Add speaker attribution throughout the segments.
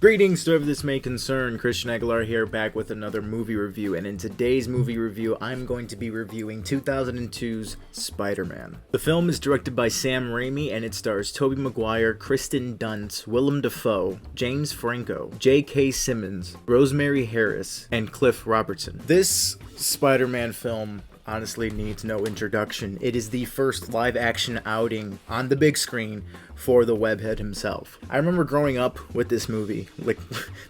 Speaker 1: Greetings to whoever this may concern. Christian Aguilar here, back with another movie review, and in today's movie review I'm going to be reviewing 2002's Spider-Man. The film is directed by Sam Raimi and it stars Tobey Maguire, Kristen Dunst, Willem Dafoe, James Franco, J.K. Simmons, Rosemary Harris, and Cliff Robertson. This Spider-Man film honestly needs no introduction. It is the first live-action outing on the big screen for the webhead himself. I remember growing up with this movie.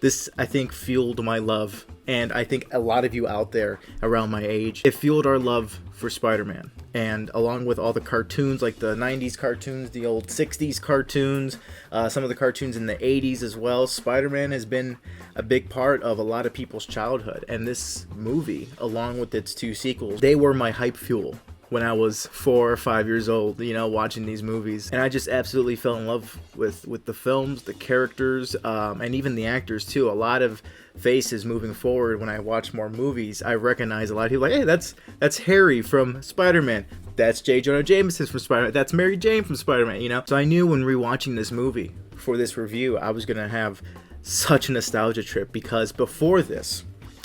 Speaker 1: This, I think, fueled my love, and I think a lot of you out there around my age, it fueled our love for Spider-Man. And along with all the cartoons, like the 90s cartoons, the old 60s cartoons, some of the cartoons in the 80s as well, Spider-Man has been a big part of a lot of people's childhood. And this movie, along with its two sequels, they were my hype fuel when I was 4 or 5 years old, you know, watching these movies. And I just absolutely fell in love with the films, the characters, and even the actors too. A lot of faces moving forward when I watch more movies, I recognize a lot of people like, hey, that's Harry from Spider-Man. That's J. Jonah Jameson from Spider-Man. That's Mary Jane from Spider-Man, you know? So I knew when rewatching this movie for this review, I was gonna have such a nostalgia trip, because before this,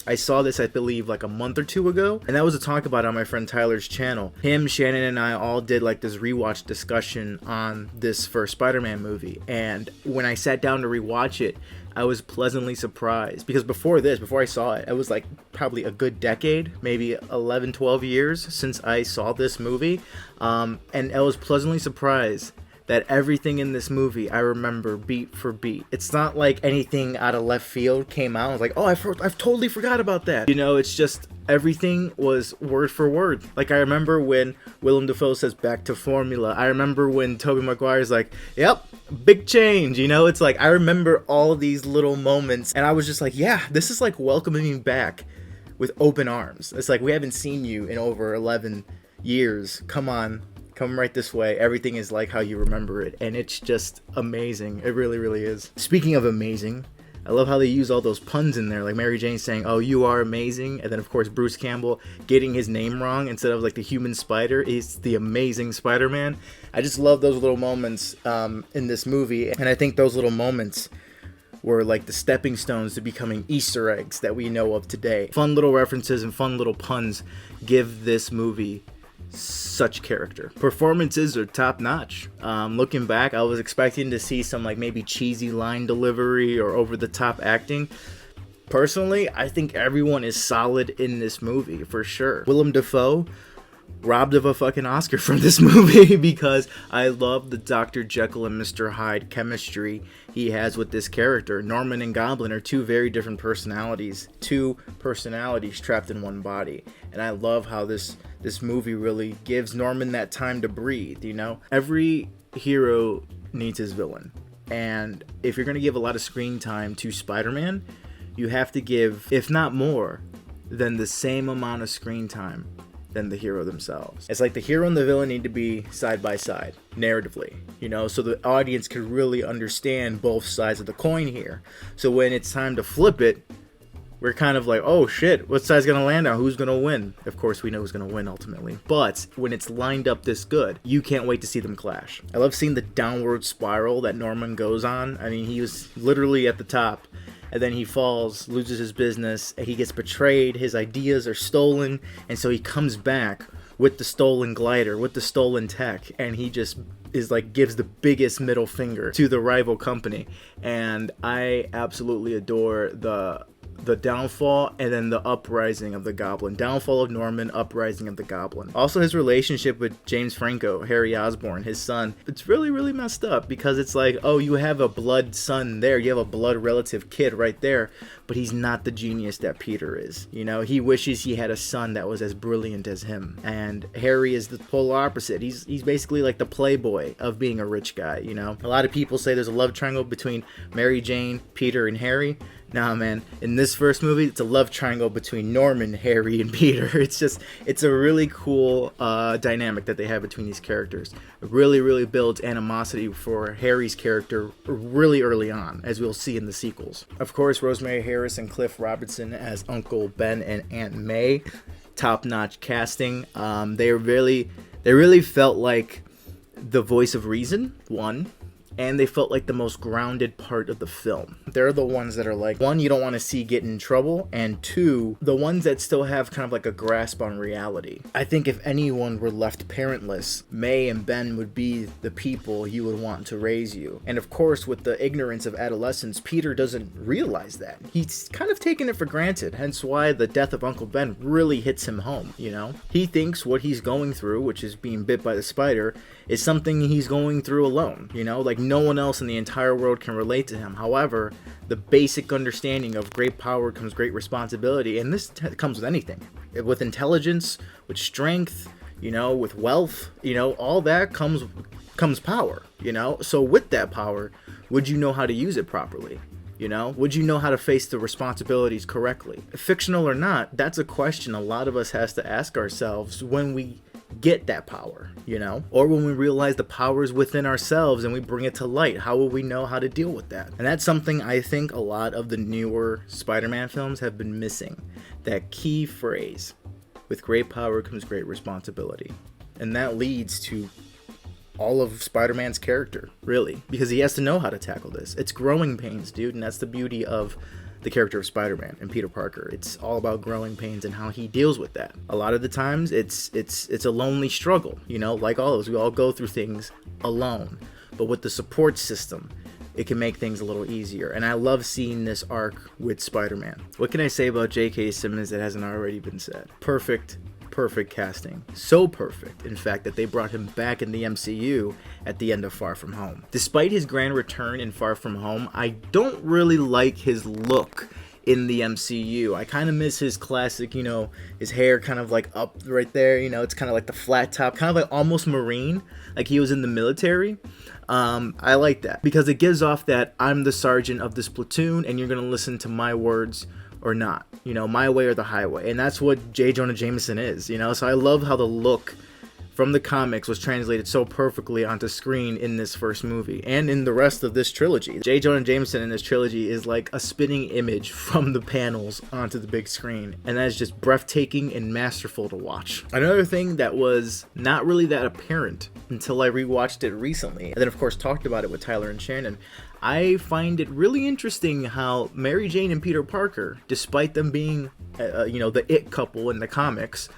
Speaker 1: I saw this, I believe, like a month or two ago, and that was a talk about it on my friend Tyler's channel. Him, Shannon, and I all did like this rewatch discussion on this first Spider-Man movie, and when I sat down to rewatch it, I was pleasantly surprised, because before I saw it, it was like probably a good decade, maybe 11, 12 years since I saw this movie, and I was pleasantly surprised that everything in this movie I remember beat for beat. It's not like anything out of left field came out. I was like, oh, I've totally forgot about that. You know, it's just everything was word for word. Like, I remember when Willem Dafoe says back to formula. I remember when Tobey Maguire's like, yep, big change. You know, it's like, I remember all of these little moments, and I was just like, yeah, this is like welcoming me back with open arms. It's like, we haven't seen you in over 11 years. Come on. Come right this way. Everything is like how you remember it, and it's just amazing. It really, really is. Speaking of amazing, I love how they use all those puns in there, like Mary Jane saying, oh, you are amazing, and then of course Bruce Campbell getting his name wrong. Instead of like the human spider, he's the amazing Spider-Man. I just love those little moments in this movie, and I think those little moments were like the stepping stones to becoming Easter eggs that we know of today. Fun little references and fun little puns give this movie such character. Performances are top notch. Looking back, I was expecting to see some like maybe cheesy line delivery or over the top acting. Personally, I think everyone is solid in this movie for sure. Willem Dafoe robbed of a fucking Oscar from this movie because I love the Dr. Jekyll and Mr. Hyde chemistry he has with this character. Norman and Goblin are two very different personalities, trapped in one body, and I love how this movie really gives Norman that time to breathe, you know? Every hero needs his villain, and if you're going to give a lot of screen time to Spider-Man, you have to give, if not more, than the same amount of screen time than the hero themselves. It's like the hero and the villain need to be side by side, narratively, you know, so the audience can really understand both sides of the coin here. So when it's time to flip it, we're kind of like, oh shit, what side's gonna land on? Who's gonna win? Of course, we know who's gonna win ultimately. But when it's lined up this good, you can't wait to see them clash. I love seeing the downward spiral that Norman goes on. I mean, he was literally at the top, and then he falls, loses his business, and he gets betrayed, his ideas are stolen, and so he comes back with the stolen glider, with the stolen tech, and he just is like, gives the biggest middle finger to the rival company. And I absolutely adore the downfall and then the uprising of the Goblin. Downfall of Norman, uprising of the Goblin. Also, his relationship with James Franco, Harry Osborn, his son. It's really, really messed up, because it's like, oh, you have a blood son there. You have a blood relative kid right there, but he's not the genius that Peter is. You know, he wishes he had a son that was as brilliant as him. And Harry is the polar opposite. He's basically like the playboy of being a rich guy, you know? A lot of people say there's a love triangle between Mary Jane, Peter, and Harry. Nah, man, in this first movie, it's a love triangle between Norman, Harry, and Peter. It's a really cool dynamic that they have between these characters. It really, really builds animosity for Harry's character really early on, as we'll see in the sequels. Of course, Rosemary Harris and Cliff Robertson as Uncle Ben and Aunt May. Top-notch casting. They really felt like the voice of reason, one, and they felt like the most grounded part of the film. They're the ones that are like, one, you don't want to see get in trouble, and two, the ones that still have kind of like a grasp on reality. I think if anyone were left parentless, May and Ben would be the people you would want to raise you. And of course, with the ignorance of adolescence, Peter doesn't realize that. He's kind of taken it for granted, hence why the death of Uncle Ben really hits him home, you know? He thinks what he's going through, which is being bit by the spider, is something he's going through alone, you know? Like, no one else in the entire world can relate to him. However, the basic understanding of great power comes great responsibility, and this comes with anything. With intelligence, with strength, you know, with wealth, you know, all that comes power, you know? So with that power, would you know how to use it properly? You know, would you know how to face the responsibilities correctly? Fictional or not, that's a question a lot of us has to ask ourselves when we get that power, you know, or when we realize the power is within ourselves and we bring it to light. How will we know how to deal with that? And that's something I think a lot of the newer Spider-Man films have been missing. That key phrase, with great power comes great responsibility. And that leads to all of Spider-Man's character, really, because he has to know how to tackle this. It's growing pains, dude, and that's the beauty of the character of Spider-Man and Peter Parker. It's all about growing pains and how he deals with that. A lot of the times, it's a lonely struggle, you know, like all of us. We all go through things alone, but with the support system, it can make things a little easier. And I love seeing this arc with Spider-Man. What can I say about J.K. Simmons that hasn't already been said? Perfect casting. So perfect, in fact, that they brought him back in the MCU at the end of Far From Home. Despite his grand return in Far From Home, I don't really like his look in the MCU. I kind of miss his classic, you know, his hair kind of like up right there, you know, it's kind of like the flat top, kind of like almost Marine, like he was in the military. I like that because it gives off that I'm the sergeant of this platoon and you're going to listen to my words or not, you know, my way or the highway. And that's what J. Jonah Jameson is, you know. So I love how the look from the comics was translated so perfectly onto screen in this first movie and in the rest of this trilogy. J. Jonah Jameson in this trilogy is like a spinning image from the panels onto the big screen, and that is just breathtaking and masterful to watch. Another thing that was not really that apparent until I rewatched it recently, and then of course talked about it with Tyler and Shannon, I find it really interesting how Mary Jane and Peter Parker, despite them being, you know, the it couple in the comics,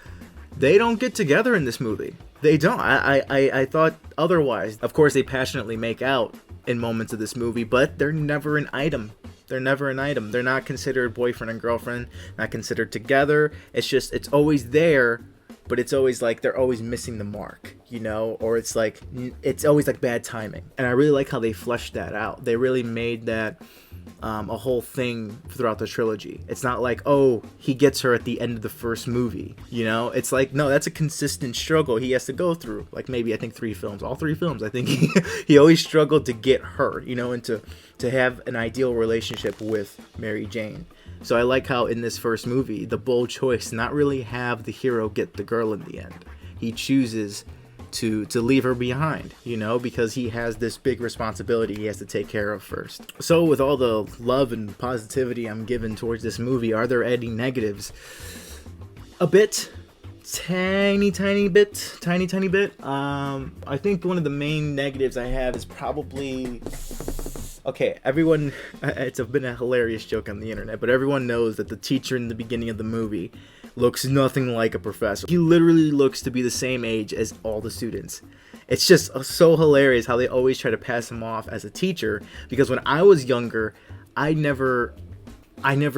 Speaker 1: they don't get together in this movie. They don't. I thought otherwise. Of course, they passionately make out in moments of this movie, but they're never an item. They're never an item. They're not considered boyfriend and girlfriend, not considered together. It's just, it's always there, but it's always like they're always missing the mark, you know, or it's always like bad timing. And I really like how they fleshed that out. They really made that a whole thing throughout the trilogy. It's not like, oh, he gets her at the end of the first movie, you know. It's like, no, that's a consistent struggle he has to go through. Like maybe I think all three films, I think he always struggled to get her, you know, and to have an ideal relationship with Mary Jane. So I like how in this first movie, the bold choice, not really have the hero get the girl in the end. He chooses to leave her behind, you know, because he has this big responsibility he has to take care of first. So with all the love and positivity I'm given towards this movie, are there any negatives? A bit. Tiny bit. I think one of the main negatives I have is probably, okay, everyone, it's been a hilarious joke on the internet, but everyone knows that the teacher in the beginning of the movie looks nothing like a professor. He literally looks to be the same age as all the students. It's just so hilarious how they always try to pass him off as a teacher, because when I was younger, I never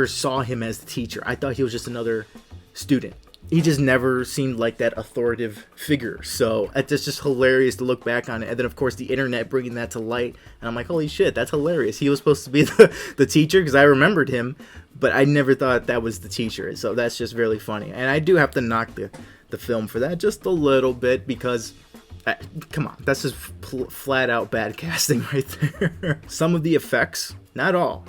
Speaker 1: saw him as the teacher. I thought he was just another student. He just never seemed like that authoritative figure. So it's just hilarious to look back on it. And then, of course, the internet bringing that to light. And I'm like, holy shit, that's hilarious. He was supposed to be the teacher because I remembered him, but I never thought that was the teacher. So that's just really funny. And I do have to knock the film for that just a little bit because, come on, that's just flat out bad casting right there. Some of the effects, not all,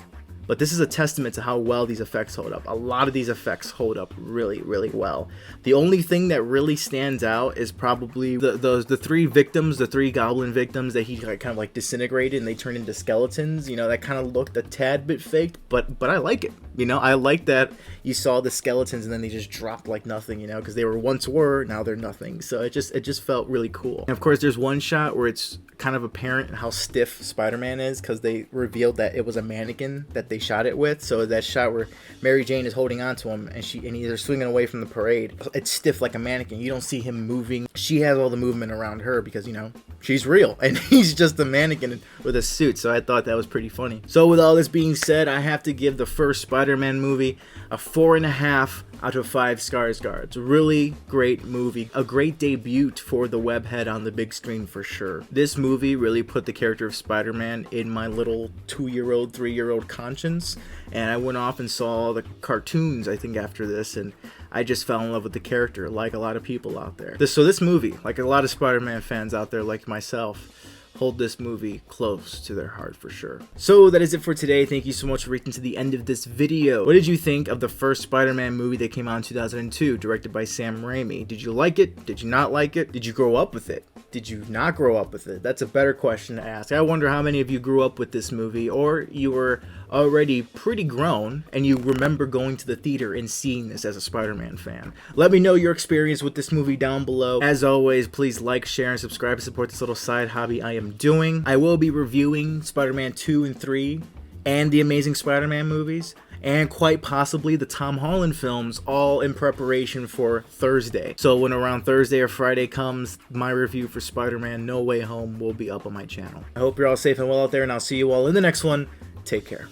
Speaker 1: But this is a testament to how well these effects hold up. A lot of these effects hold up really, really well. The only thing that really stands out is probably the three victims, the three goblin victims that he kind of like disintegrated and they turned into skeletons. You know, that kind of looked a tad bit faked, but I like it. You know, I like that you saw the skeletons and then they just dropped like nothing, you know, because they were, now they're nothing. So it just felt really cool. And of course, there's one shot where it's kind of apparent how stiff Spider-Man is because they revealed that it was a mannequin that they shot it with. So that shot where Mary Jane is holding on to him and they're swinging away from the parade, it's stiff like a mannequin. You don't see him moving. She has all the movement around her because, you know, she's real and he's just a mannequin with a suit. So I thought that was pretty funny. So with all this being said, I have to give the first Spider-Man movie a 4.5 out of 5 Skarsgård. It's a really great movie, a great debut for the webhead on the big screen for sure. This movie really put the character of Spider-Man in my little 2-year-old, 3-year-old conscience, and I went off and saw the cartoons, I think, after this, and I just fell in love with the character, like a lot of people out there. So this movie, like a lot of Spider-Man fans out there like myself, hold this movie close to their heart for sure. So that is it for today. Thank you so much for reaching to the end of this video. What did you think of the first Spider-Man movie that came out in 2002, directed by Sam Raimi? Did you like it? Did you not like it? Did you grow up with it? Did you not grow up with it? That's a better question to ask. I wonder how many of you grew up with this movie, or you were already pretty grown and you remember going to the theater and seeing this as a Spider-Man fan. Let me know your experience with this movie down below. As always, please like, share, and subscribe to support this little side hobby I am doing. I will be reviewing Spider-Man 2 and 3 and the Amazing Spider-Man movies, and quite possibly the Tom Holland films, all in preparation for Thursday. So when around Thursday or Friday comes, my review for Spider-Man No Way Home will be up on my channel. I hope you're all safe and well out there, and I'll see you all in the next one. Take care.